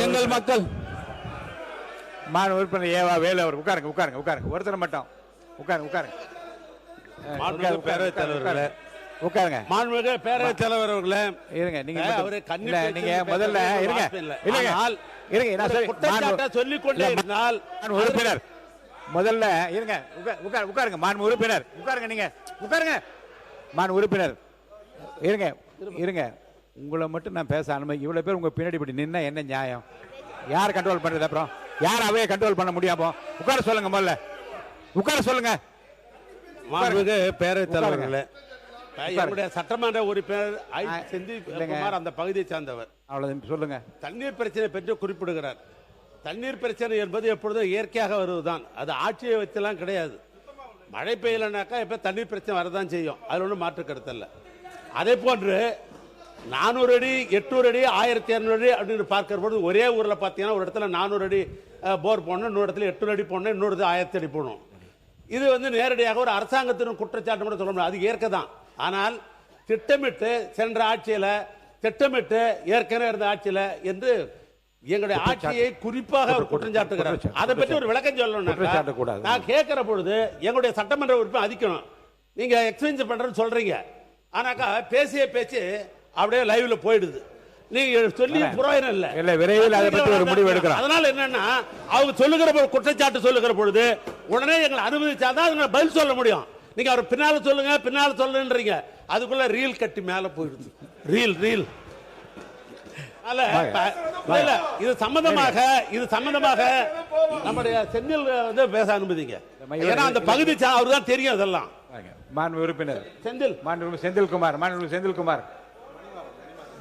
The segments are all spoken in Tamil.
எங்கள் மக்கள் உறுப்பினர் ஏவா வேலு அவர் உட்காருங்க உட்காருங்க உட்காருங்க ஒருத்தர் மட்டும் உட்காருங்க உட்காருங்க பேரவைத் தலைவர்களே உட்காருங்க மாண்புமிகு பேரவைத் தலைவர் அவர்களே இருங்க நீங்க நீங்க நீங்க முதல்ல இருங்க இல்லங்க இருங்க நான் குற்றச்சாட்டை சொல்லிக் கொண்டே இருந்தால் உறுப்பினர் முதல்ல இருங்க உட்காருங்க மாண்பு உறுப்பினர் உட்காருங்க நீங்க உட்காருங்க மாண்பு உறுப்பினர் இருங்க இருங்க உங்களை மட்டும் நான் பேச அனுமதி இவ்வளவு பேர் உங்க பின்னாடி இப்படி நின்னா என்ன நியாயம் யார் கண்ட்ரோல் பண்றது அப்புறம் யார் அவையை கண்ட்ரோல் பண்ண முடியாமோ உட்கார சொல்லுங்க முதல்ல உட்கார சொல்லுங்க மாண்புமிகு பேரவைத் தலைவர்களே என்னுடைய சட்டமன்ற உறுப்பினர் செந்தில்குமார் அந்த பகுதியை சார்ந்தவர் அவ்வளவு சொல்லுங்க தண்ணீர் பிரச்சனை பற்றி குறிப்பிடுகிறார் தண்ணீர் பிரச்சனை என்பது எப்பொழுதும் இயற்கையாக வருவதுதான் அது ஆட்சியை வச்செல்லாம் கிடையாது மழை பெய்யலனாக்கா இப்ப தண்ணீர் பிரச்சனை வரதான் செய்யும் அதுல ஒன்றும் மாற்று கருத்தல்ல அதே போன்று 400 அடி 800 அடி 1200 அடி அப்படின்னு பார்க்கிற போது ஒரே ஊரில் பார்த்தீங்கன்னா ஒரு இடத்துல 400 அடி போர் போடணும் இன்னொரு இடத்துல 800 அடி போடணும் இன்னொரு 1000 அடி போடணும் இது வந்து நேரடியாக ஒரு அரசாங்கத்தின் குற்றச்சாட்டு கூட சொல்ல முடியாது அது இயற்கை தான் ஆனால் திட்டமிட்டு சென்ற ஆட்சியில் திட்டமிட்டு ஏற்கனவே இருந்த ஆட்சியில் என்று எங்களுடைய ஆட்சியை குறிப்பாக குற்றம் சாட்டுகிறார் அதை பற்றி ஒரு விளக்கம் சொல்லணும் நான் கேட்கிற பொழுது எங்களுடைய சட்டமன்ற உறுப்பினர் அதிக்கணும் நீங்க எக்ஸ்பென்ஸ் பண்றேன்னு சொல்றீங்க ஆனாக்கா பேசிய பேச்சு அப்படியே லைவ்ல போயிடுது நீங்க சொல்லி புரோஜனம் இல்ல விரைவில் அதை பற்றி ஒரு முடிவு எடுக்கிறோம் அதனால என்னன்னா அவங்க சொல்லுகிற குற்றச்சாட்டு சொல்லுகிற பொழுது உடனே எங்களை அனுமதிச்சாதான் அதுங்களை பதில் சொல்ல முடியும் நீங்க அவர் பின்னால சொல்லுன்றீங்க அதுக்குள்ள ரீல் கட்டி மேல போயிடுது ரீல் இது சம்பந்தமாக நம்முடைய செந்தில் வந்து பேச அனுமதிங்க ஏன்னா அந்த பகுதி அவரு தான் தெரியும் அதெல்லாம் மாண்பு உறுப்பினர் செந்தில் மாண்பு செந்தில்குமார் மாண்பு செந்தில்குமார்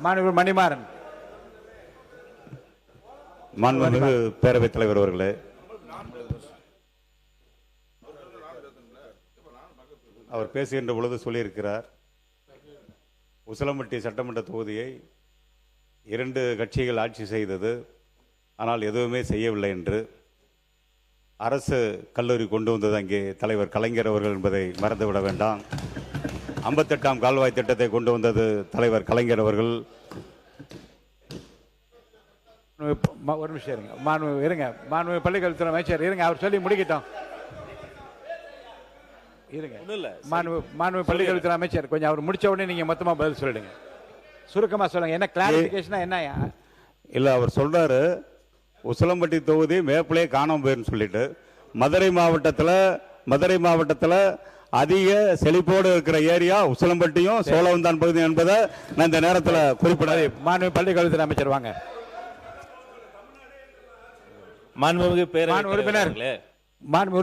மாண்பு மணிமாறன் மாண்புமிகு பேரவைத் தலைவர் அவர்களே அவர் பேசுகின்ற பொழுது சொல்லியிருக்கிறார் உசிலம்பட்டி சட்டமன்ற தொகுதியை 2 கட்சிகள் ஆட்சி செய்தது ஆனால் எதுவுமே செய்யவில்லை என்று அரசு கல்லூரி கொண்டு வந்தது அங்கே தலைவர் கலைஞர் அவர்கள் என்பதை மறந்துவிட வேண்டாம் 58ஆம் கால்வாய் திட்டத்தை கொண்டு வந்தது தலைவர் கலைஞர் அவர்கள் ஒரு நிமிஷம் இருங்க மாண்பு பள்ளிக்கல்வித்துறை அமைச்சர் இருங்க அவர் சொல்லி முடிக்கட்டும் இருங்க மாண்பு பள்ளிக்கல்வித்துறை அமைச்சர் கொஞ்சம் அவர் முடிச்ச உடனே நீங்க மொத்தமா பதில் சொல்லிடுங்க சுருக்கமா சொல்லுங்க என்ன கிளாரிபிகேஷனா என்ன இல்ல அவர் சொல்றாரு உசிலம்பட்டி தொகுதி மேப்பிலே காணாம போயிருன்னு சொல்லிட்டு மதுரை மாவட்டத்தில் அதிக செழிப்போடு இருக்கிற ஏரியா உசிலம்பட்டியும் சோழவந்தான் பகுதி என்பதை நான் இந்த நேரத்தில் குறிப்பிடாது மாண்பு பள்ளிக்கல்வித்துறை அமைச்சர் வாங்க மாண்பு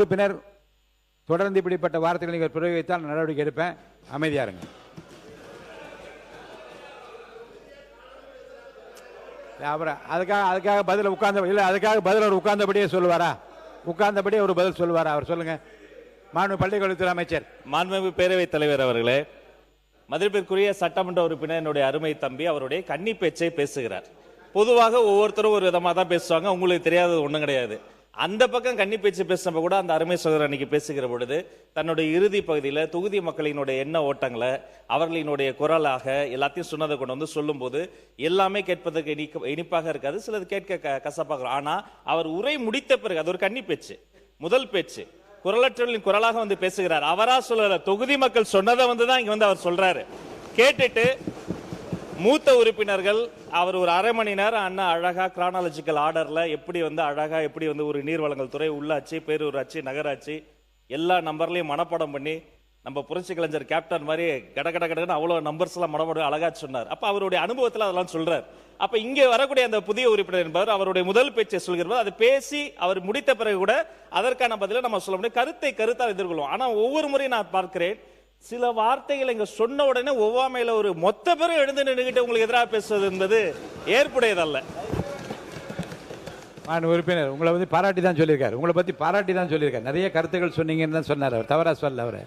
உறுப்பினர் தொடர்ந்து இப்படிப்பட்ட வார்த்தைகளை நீங்கள் பிரயோகித்தால் நடவடிக்கை எடுப்பேன் அமைதியா இருங்க அப்புறம் அதுக்காக பதில் உட்கார்ந்தபடியே சொல்லுவாரா உட்கார்ந்தபடியே ஒரு பதில் சொல்லுவாரா அவர் சொல்லுங்க மாண்பு பள்ளிக்கல்வித்துறை அமைச்சர் மாண்புமிகு பேரவைத் தலைவர் அவர்களே மதிப்பிற்குரிய சட்டமன்ற உறுப்பினர் என்னுடைய அருமை தம்பி அவருடைய கன்னி பேச்சை பேசுகிறார் பொதுவாக ஒவ்வொருத்தரும் ஒரு விதமாக தான் பேசுவாங்க உங்களுக்கு தெரியாதது ஒன்றும் கிடையாது அந்த பக்கம் கன்னி பேச்சு பேசினப்ப கூட அந்த அருமை சகோதரர் அன்னைக்கு பேசுகிற பொழுது தன்னுடைய இறுதி பகுதியில் தொகுதி மக்களினுடைய எண்ண ஓட்டங்களை அவர்களினுடைய குரலாக எல்லாத்தையும் சொன்னதை கொண்டு வந்து சொல்லும் போது எல்லாமே கேட்பதற்கு இனிப்பாக இருக்காது சிலது கேட்க கசப்பாக ஆனா அவர் உரை முடித்த பிறகு அது ஒரு கன்னி பேச்சு முதல் பேச்சு குரலற்றவர்களின் குரலாக வந்து பேசுகிறார் அவரா சொல்லல தொகுதி மக்கள் சொன்னதை வந்துதான் இங்க வந்து அவர் சொல்றாரு கேட்டுட்டு மூத்த உறுப்பினர்கள் அவர் ஒரு அரை மணி நேரம் அண்ணா அழகா கிரானாலஜிக்கல் ஆர்டர்ல எப்படி வந்து ஒரு நீர்வளங்கள் துறை உள்ளாட்சி பேரூராட்சி நகராட்சி எல்லா நம்பர்லையும் மனப்பாடம் பண்ணி நம்ம புரட்சி கலைஞர் கேப்டன் மாதிரி கடன்னு அவ்வளவு நம்பர்ஸ் எல்லாம் மனப்பாடம் அழகா சொன்னார் அப்ப அவருடைய அனுபவத்தில் அதெல்லாம் சொல்றாரு அப்ப இங்கே வரக்கூடிய அந்த புதிய உறுப்பினர் என்பவர் அவருடைய முதல் பேச்சை சொல்கிறார் அதை பேசி அவர் முடித்த பிறகு கூட அதற்கான பதில நம்ம சொல்ல முடியும் கருத்தால் எதிர்கொள்வோம் ஆனா ஒவ்வொரு முறையும் நான் பார்க்கிறேன் சில வார்த்தைகள் இங்க சொன்ன உடனே ஒவ்வாமையில ஒரு மொத்த பேரும் எழுந்து நின்றுகிட்டு உங்களுக்கு எதிராக பேசுவது என்பது ஏற்புடையதல்ல உறுப்பினர் உங்களை வந்து பாராட்டி தான் சொல்லியிருக்காரு உங்களை பத்தி பாராட்டி தான் சொல்லியிருக்காரு நிறைய கருத்துக்கள் சொன்னீங்கன்னு தான் சொன்னார் அவர் தவறா சொல்ல அவரை